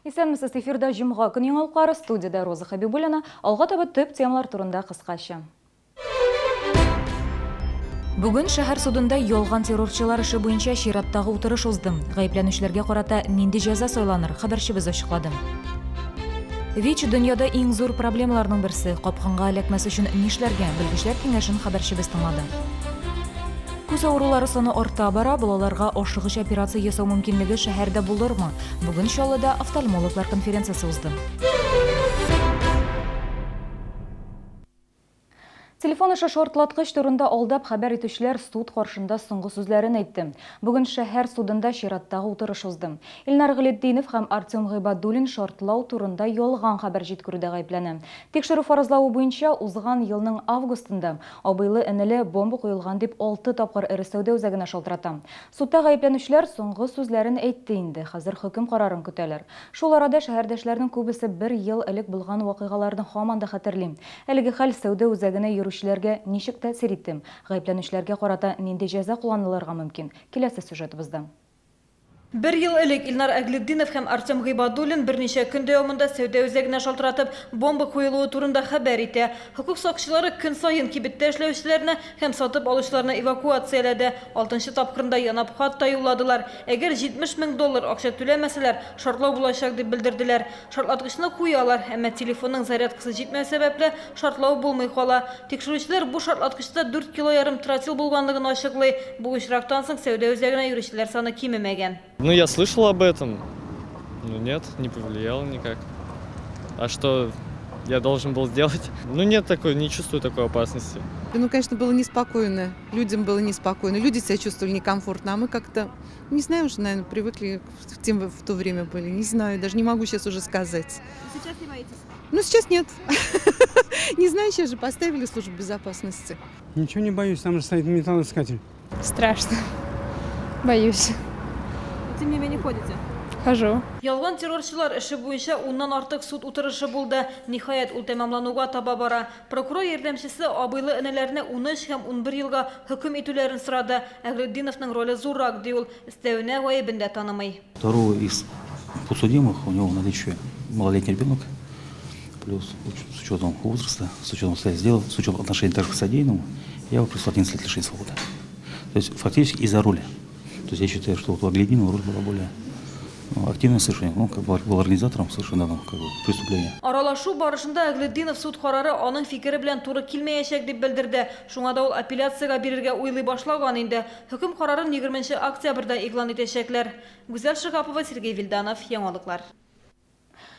Исәнмесез, эфирда җомга көн яңалыклары, студияда Роза Хабибуллина. Алга таба төп темалар турында кыскача. Бүген шәһәр судында ялган террорчылар эше буенча чираттагы утырыш узды. Гаепләнүчеләргә карата нинди җәза сайланыр, хәбәрчебез ачыклады. ВИЧ дөньяда иң зур проблемаларның берсе. Капканга эләкмәс өчен нишләргә, белгечләр киңәшен хәбәрчебез тыңлады. Күз авырулары саны арта бара, балаларга ашыгыч операция ясау мөмкинлеге шәһәрдә булырмы? Бүген Чаллыда офтальмологлар конференциясе узды. Телефон аша шартлаткыч турында алдап хәбәр итүчеләр суд каршында соңгы сүзләрен әйтте. Бүген шәһәр судында чираттагы утырыш узды. Илнар Гылетдинов һәм Артем Гыйбадуллин шартлау турында ялган хәбәр җиткерүдә гаепләнә. Тикшерү фаразлавы буенча узган елның августында абыйлы энеле бомба куелган дип 6 тапкыр эре сәүдә үзәгенә шалтырата. Судта гаепләнүчеләр соңгы сүзләрен әйтте инде. Хәзер хөкем карарын көтәләр. Шул арада шәһәрдәшләрнең күбесе 1 ел элек булган вакыйгаларны һаман да хәтерли. Әлеге хәл сәүдә үзәгенә йөрүчеләргә ничек тәэсир итте? Гаепләнүчеләргә карата нинди җәза кулланылырга мөмкин? Киләсе сюжетыбызда. 1 ел элек Илнар Гылетдинов һәм Артем Гыйбадуллин берничә көн дәвамында сәүдә үзәгенә шалтыратып бомба куелуы турында хәбәр итә. Хокук сакчылары көн саен кибеттә эшләүчеләрне һәм сатып алучыларны эвакуацияләде. 6нчы тапкырында янап хат та юлладылар. Әгәр 70 000 доллар акча түләмәсәләр, шартлау булачак дип белдерделәр. Шартлаткычны куялар, әмма телефонның зарядкасы җитмәү сәбәпле шартлау булмый кала. Тикшерүчеләр бу шартлаткычта 4,5 кг тротил булганлыгын ачыклый. Бу очрактан соң сәүдә үзәгенә йөрүчеләр саны кимемәгән. Ну, я слышал об этом, но нет, не повлияло никак. А что я должен был сделать? Ну, нет такой, не чувствую такой опасности. Ну, конечно, было неспокойно. Людям было неспокойно. Люди себя чувствовали некомфортно. А мы как-то, не знаю, уже, наверное, привыкли, в то время были. Не знаю, даже не могу сейчас уже сказать. Сейчас не боитесь? Ну, сейчас нет. Не знаю, сейчас же поставили службу безопасности. Ничего не боюсь, там же стоит металлоискатель. Страшно. Боюсь. Тем не менее ходите? Хожу. Ялган террорчылар эше буенча 10-нан артык суд утырышы булды. Ниһаять ул тәмамлануга таба бара. Прокурор ярдәмчесе абыйлы энеләрне 13 һәм 11 елга хөкем итүләрен сорады. Гылетдиновның роле зуррак ди ул. Истәвенә гаебен дә танымый. Второго из подсудимых, у него наличие малолетний ребенок, плюс с учетом возраста, с учетом обстоятельств дела, с учетом отношений также к содеянному, я его прислал 11 лет лишения свободы. То есть фактически из-за роли. То есть я считаю, что вот у Гылетдинова роль была более активное совершение, ну, как бы был организатором совершенно данного преступления. Аралашу барышында Гылетдинов суд карары аның фикере белән туры килмәячәк дип белдерде. Шуңа да ул апелляциягә бирергә уйлый башлаган инде. Хөкем карарын 20 октябрьдә игълан итәчәкләр. Гүзәл Шыгапова, Сергей Вильданов, Яңалыклар.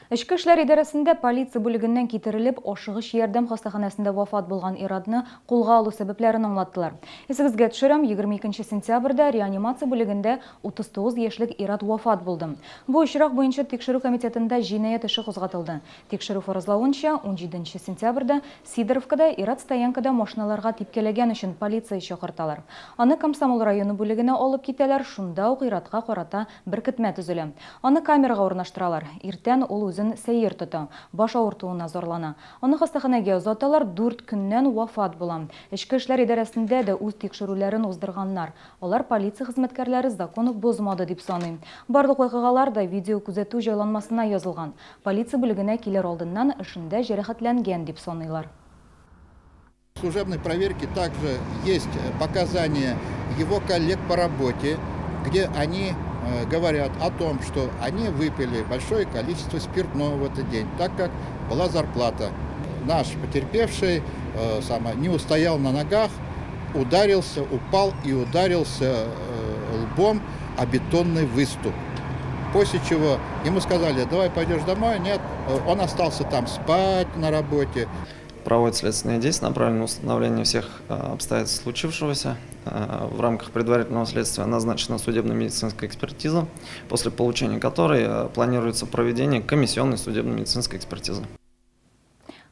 Эчке эшләр идарәсендә полиция бүлегеннән китерелеп, ашыгыч ярдәм хастаханәсендә вафат булган ирадны кулга алу сәбәпләрен аңлаттылар. Исегезгә төшерәм, 22 сентябрьдә реанимация бүлегендә 39 яшьлек ирад вафат булды. Бу очрак буенча тикшерү комитетында җинаять эше кузгатылды. Тикшерү фаразлавынча, 17 сентябрьдә Сидоровкада ирад стоянкада машиналарга типкәләгән өчен полиция чакырталар. Аны Комсомол районы бүлегенә алып китәләр, шунда ук ирадка карата беркетмә төзелә. Аны камерага урнаштыралар. Иртән ул сәйер тота, баш авыртуына зарлана. Аны хастаханәгә озаталар, 4 көннән вафат була. Эчке эшләр идарәсендә дә үз тикшерүләрен уздырганнар. Алар полиция хезмәткәрләре законы бозмады дип саный. Барлык вакыйгалар да видео күзәтү җайланмасына язылган. Полиция бүлегенә килер алдыннан эшендә җәрәхәтләнгән дип саныйлар. В служебной проверке также есть показания его коллег по работе, где они говорят о том, что они выпили большое количество спиртного в этот день, так как была зарплата. Наш потерпевший не устоял на ногах, ударился, упал и ударился лбом о бетонный выступ. После чего ему сказали: давай пойдешь домой. Нет, он остался там спать на работе. Проводят следственные действия, направленные на установление всех обстоятельств случившегося. В рамках предварительного следствия назначена судебно-медицинская экспертиза, после получения которой планируется проведение комиссионной судебно-медицинской экспертизы.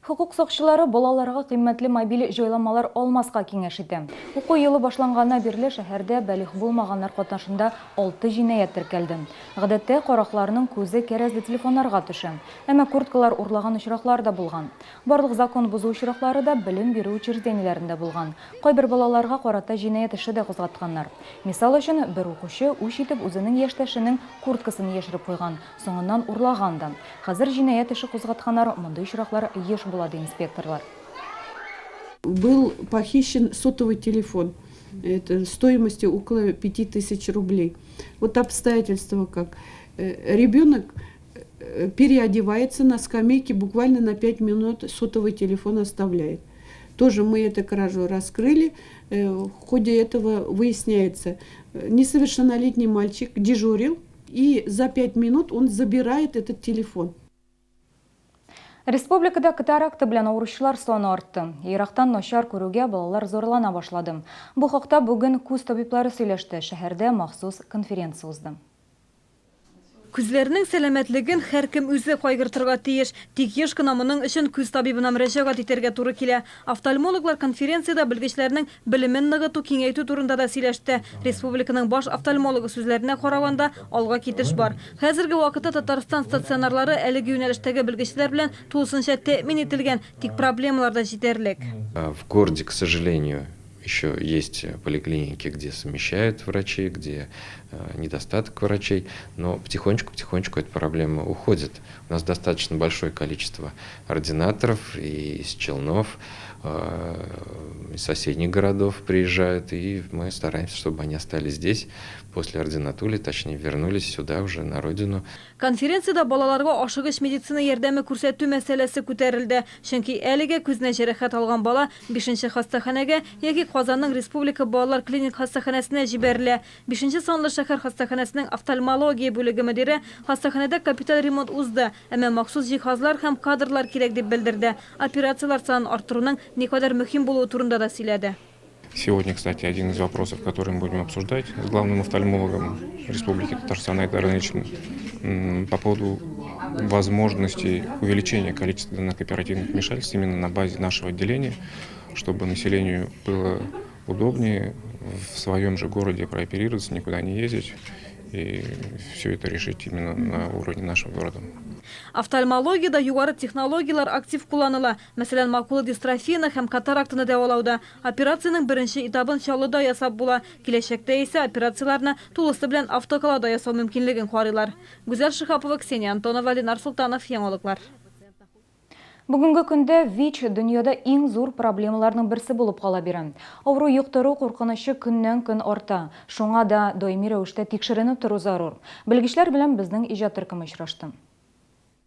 Hukuk сакчылары балаларга кыйммәтле мобиль җайламалар алмаска киңәш итә. Уку елы башланганнан бирле шәһәрдә бәлигъ булмаганнар катнашында 6 җинаять теркәлде. Гадәттә каракларның күзе кәрәзле телефоннарга төшә. Әмма курткалар урлаган очраклар да булган. Барлык закон бузу очраклары да белем бирү учреждениеләрендә булган. Кайбер балаларга карата җинаять эше дә кузгатканнар. Мисал өчен, бер укучы үч итеп үзенең яшьтәшенең курткасын яшереп куйган, соңыннан урлаган да. Хәзер җинаять эше кузгатканнар мондый очраклар еш була ди инспекторлар. Был похищен сотовый телефон это стоимостью около 5000 рублей. Вот обстоятельства как. Ребенок переодевается на скамейке, буквально на 5 минут сотовый телефон оставляет. Тоже мы эту кражу раскрыли. В ходе этого выясняется, несовершеннолетний мальчик дежурил, и за 5 минут он забирает этот телефон. Республикада катаракта белән авыручылар саны артты. Ирактан начар күрүгә балалар зарлана башлады. Бу хакта бүген күз табиблары сөйләште. Шәһәрдә махсус конференция узды. Күзләрнең сәламәтлеген һәркем үзе кайгыртырга тиеш. Тик еш кына моның өчен күз табибына мөрәҗәгать итәргә туры килә. Офтальмологлар конференциядә белгечләрнең белемен ныгыту, киңәйтү турында да сөйләште. Республиканың баш офтальмологы сүзләренә караганда алга китеш бар. Хәзерге вакытта Татарстан стационарлары әлеге юнәлештәге белгечләр белән тулысынча тәэмин ителгән, тик проблемалар да җитәрлек. В городе, к сожалению, еще есть поликлиники, где совмещают врачей, где недостаток врачей, но потихонечку эта проблема уходит. У нас достаточно большое количество ординаторов и из Челнов, из соседних городов приезжают, и мы стараемся, чтобы они остались здесь после ординатуры, точнее вернулись сюда уже на родину. Конференцияда балаларга ашыгыч медицина ярдәме күрсәтү мәсьәләсе күтәрелде. Чөнки әлегә күзенә җәрәхәт алган бала 5-нче хастаханәгә яки Казанның Республика балалар клиник хастаханәсенә җибәрелә. 5-нче санлы шәһәр хастаханәсенең офтальмология бүлеге мөдире хастаханәдә капиталь ремонт узды, әмма махсус җиһазлар һәм кадрлар кирәк дип белдерде. Операциялар санын арттыруның никадәр мөһим булуы турында да сөйләде. Сегодня, кстати, один из вопросов, который мы будем обсуждать с главным офтальмологом Республики Татарстан Айдаром Ильичем по поводу возможности увеличения количества данных оперативных вмешательств именно на базе нашего отделения, чтобы населению было удобнее в своем же городе прооперироваться, никуда не ездить и все это решить именно на уровне нашего города. Офтальмологиядә югары технологиялар актив кулланыла. Мәсәлән, макулы дистрофияны һәм катарактаны дәвалауда. Операциянең беренче этабын Чаллыда ясап була. Киләчәктә исә операцияларны тулысы белән автокалада ясау мөмкинлеген карыйлар. Гүзәл Шихапова, Ксения Антонова, Ленар Султанов, Яңалыклар. Бүгенге көндә ВИЧ дөньяда иң зур проблемаларның берсе булып кала бирә. Авыру юктыру куркынычы көннән-көн арта. Шуңа да даими рәвештә тикшеренеп тору зарур. Белгечләр белән безнең иҗат төркеме очрашты.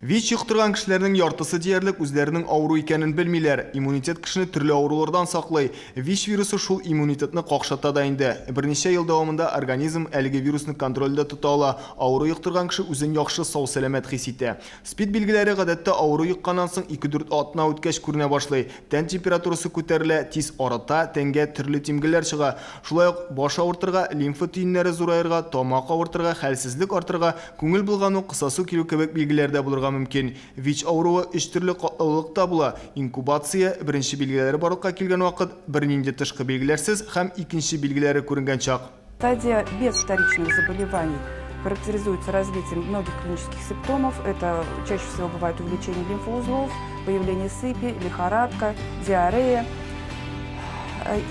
ВИЧ юктырган кешеләрнең яртысы диярлек үзләренең авыру икәнен белмиләр. Иммунитет кешене төрле авырулардан саклый. ВИЧ вирусы шул иммунитетны какшата да инде. Берничә ел дәвамында организм әлеге вирусны контрольдә тота ала. Авыру юктырган кеше үзен яхшы сау-сәламәт хис итә. СПИД билгеләре гадәттә авыру юкканнан соң 2-4 атна үткәч күренә башлый. Тән температурасы күтәрелә, тиз арата, тәнгә төрле тимгеләр чыга. Шулай ук баш авыртырга, лимфа төеннәре зурайырга, тамак авыртырга, хәлсезлек артырга, күңел булгану, кысасу килү кебек билгеләр дә булырга мөмкин. ВИЧ авыруы 3 төрле катлаулыкта була. Инкубация беренче билгеләре барлыкка килгән вакыт, бернинди тышкы билгеләрсез һәм икенче билгеләре күренгән чак. Стадия без вторичных заболеваний характеризуется развитием многих клинических симптомов. Это чаще всего бывает увеличение лимфоузлов, появление сыпи, лихорадка, диарея.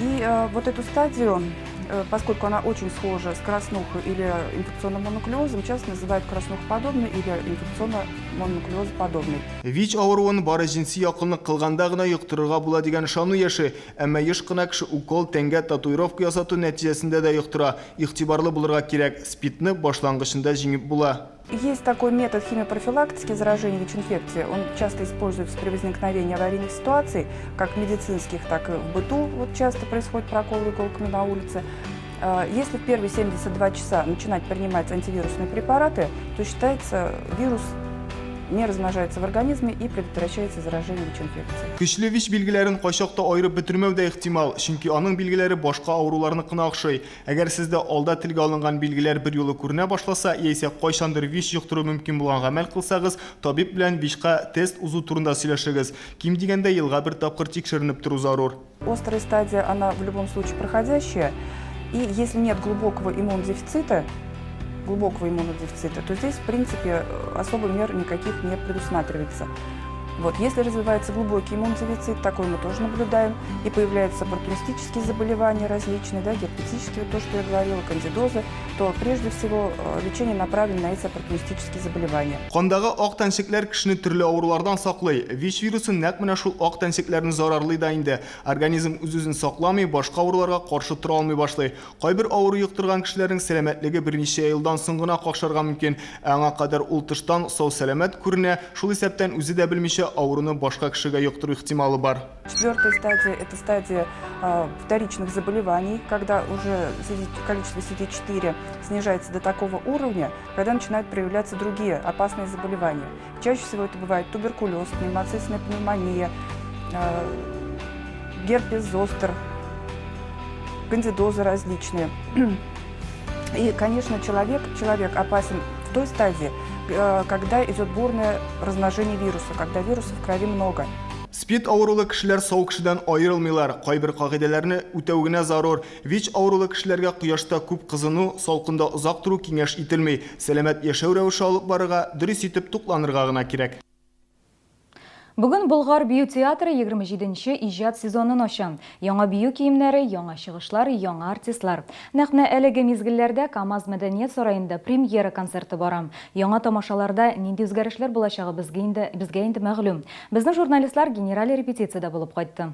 И вот эту стадию, поскольку она очень схожа с краснухой или инфекционным мононуклеозом, часто называют краснухоподобной или инфекционно-мононуклеозоподобной. ВИЧ авыруын бары jinsi якынлык кылганда гына юктырырга була дигән ышану яши, әмма еш кына кеше укол, тәнгә татуировка ясату нәтиҗәсендә дә юктыра. Игътибарлы булырга кирәк, СПИДны башлангычында җиңеп була. Есть такой метод химиопрофилактики заражения ВИЧ-инфекции. Он часто используется при возникновении аварийных ситуаций, как медицинских, так и в быту. Вот часто происходит прокол иголками на улице. Если в первые 72 часа начинать принимать антивирусные препараты, то считается, вирус не размножаются в организме и предотвращается заражение ВИЧ-инфекцией. Көчле ВИЧ билгеләрен кайчакта айырып бетермәү дә ихтимал, чөнки аның билгеләре башка авыруларны кына охшый. Әгәр сездә алда телгә алынган билгеләр бер юлы күренә башласа, яисә кайчандыр ВИЧ йоктыру мөмкин булган гамәл кылсагыз, табиб белән ВИЧка тест узу турында сөйләшегез. Ким дигәндә елга бер тапкыр тикшеренеп тору зарур. Острая стадия, она в любом случае проходящая, и если нет глубокого иммунодефицита, то здесь, в принципе, особо мер никаких не предусматривается. Вот. Если развивается глубокий иммунодефицит, такой мы тоже наблюдаем, и появляются оппортунистические заболевания различные, да, герпетические, то, что я говорила, кандидозы, то прежде всего лечение направлено на эти оппортунистические заболевания. Кандагы ак тәнчекләр кешене төрле авырулардан саклый. ВИЧ вирусы нәкъ менә шул ак тәнчекләрне зарарлый да инде. Организм үз-үзен сакламый, башка авыруларга каршы тора алмый башлый. Кайбер авыру йоктырган кешеләрнең сәламәтлеге берничә елдан соң гына какшарга мөмкин. Аңа кадәр ул тыштан сау сәламәт күренә, шул исәптән үзе дә белмичә ауруны башка кешегә йоктыру ихтималы бар. Четвертая стадия – это стадия вторичных заболеваний, когда уже количество CD4 снижается до такого уровня, когда начинают проявляться другие опасные заболевания. Чаще всего это бывает туберкулез, пневмоцистная пневмония, герпес зостер, кандидозы различные. И, конечно, человек опасен в той стадии, когда идет бурное размножение вируса, когда вируса в крови много. СПИД авырулы кешеләр сау кешедән аерылмыйлар. Кайбер кагыйдәләрне үтәү генә зарур. ВИЧ авырулы кешеләргә кояшта күп кызыну, салкында озак туру киңәш ителми. Сәламәт яшәү рәвеше алып барырга, дөрес итеп тукланырга гына кирәк. Бүген Болгар бию театры 27-нче иҗат сезонын ача. Яңа бию киемнәре, яңа чыгышлар, яңа артистлар. Нәкъ әлеге мизгелләрдә КАМАЗ мәдәният сараенда премьера концерты бара. Яңа тамашаларда нинди үзгәрешләр булачагы безгә инде мәгълүм. Безнең журналистлар генераль репетициядә булып кайтты.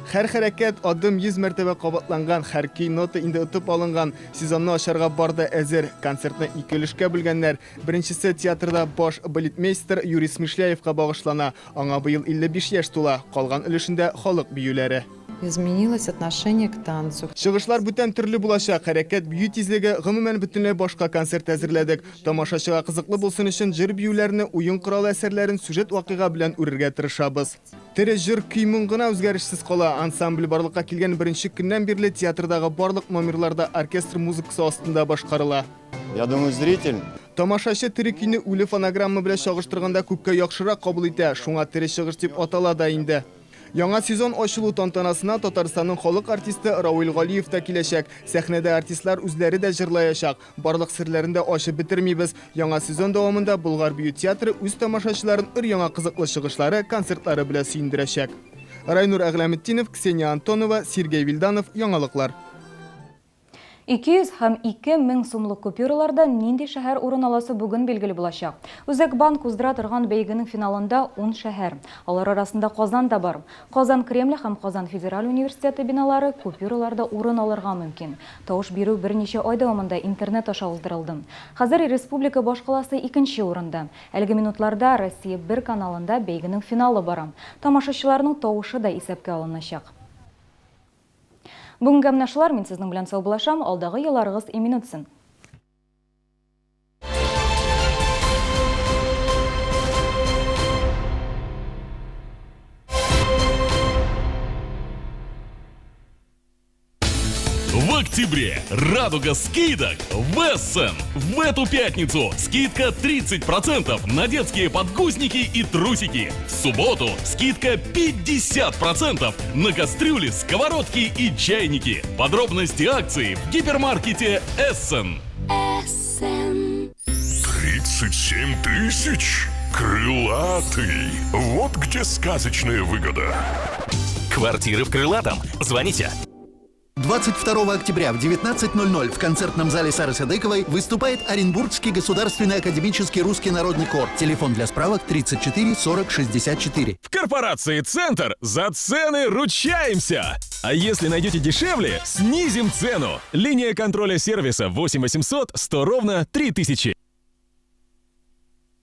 Һәр хәрәкәт адым 100 мәртәбә кабатланган, һәр нота инде отып алынган. Сезонны ачарга барды әзер. Концертны 2 өлешкә бүлгәннәр. Беренчесе театрда баш балетмейстер Юрий Смышляевка багышлана. Аңа быел 55 яшь тула. Калган өлешендә халык биюләре. Изменилось отношение к танцу. Чыгышлар бүтән төрле булачак. Хәрәкәт бию тизлеге гомумән бөтенләй башка концерт әзерләдек. Тамашачыга кызыклы булсын өчен җыр биюләрне, уен корал әсәрләрен сюжет вакыйга белән үрергә тырышабыз. Тере җыр көймөн гына үзгәрешсез кала. Ансамбль барлыкка килгән беренче көннән бирле театрдагы барлык номерларда оркестр музыкасы астында башкарыла. Я думаю, зритель тамашачы тере көйне үле фонограмма белән чагыштырганда күпкә яхшырак кабул итә. Шуңа тере чыгыш дип атала да инде. Яңа сезон ачылу тантанасына Татарстанның халык артисты Рауил Галиев та киләчәк. Сәхнәдә артистлар үзләре дә җырлаячак. Барлык серләрен дә ачып бетермибез. Яңа сезон дәвамында Болгар бию театры үз тамашачыларын яңа кызыклы чыгышлары, концертлары белән сөендерәчәк. Райнур Әгъләметдинов, Ксения Антонова, Сергей Вильданов, яңалыклар. 200 һәм 2000 сумлык купюраларда нинди шәһәр урын аласы бүген билгеле булачак. Үзәк банк уздыра торган бәйгенең финалында 10 шәһәр. Алар арасында Казан да бар. Казан Кремль һәм Казан Федераль университеты биналары купюраларда урын алырга мөмкин. Тавыш бирү берничә ай дәвамында интернет аша уздырылды. Хәзер республика башкаласы 2нче урында. Әлеге минутларда Россия 1 каналында бәйгенең финалы бара. Тамашачыларның тавышы да исәпкә алыначак. Бүгенге менә шулар, мин сезнең белән саубулашам, алдагы елларыгыз имин үтсен. В октябре радуга скидок в Эссен. В эту пятницу скидка 30% на детские подгузники и трусики. В субботу скидка 50% на кастрюли, сковородки и чайники. Подробности акции в гипермаркете Эссен. Эссен. 37 тысяч? Крылатый. Вот где сказочная выгода. Квартиры в Крылатом. Звоните. 22 октября в 19:00 в концертном зале Сары Садыковой выступает Оренбургский государственный академический русский народный хор. Телефон для справок 34 40 64. В корпорации «Центр» за цены ручаемся! А если найдете дешевле, снизим цену. Линия контроля сервиса 8 800 100 ровно 3000.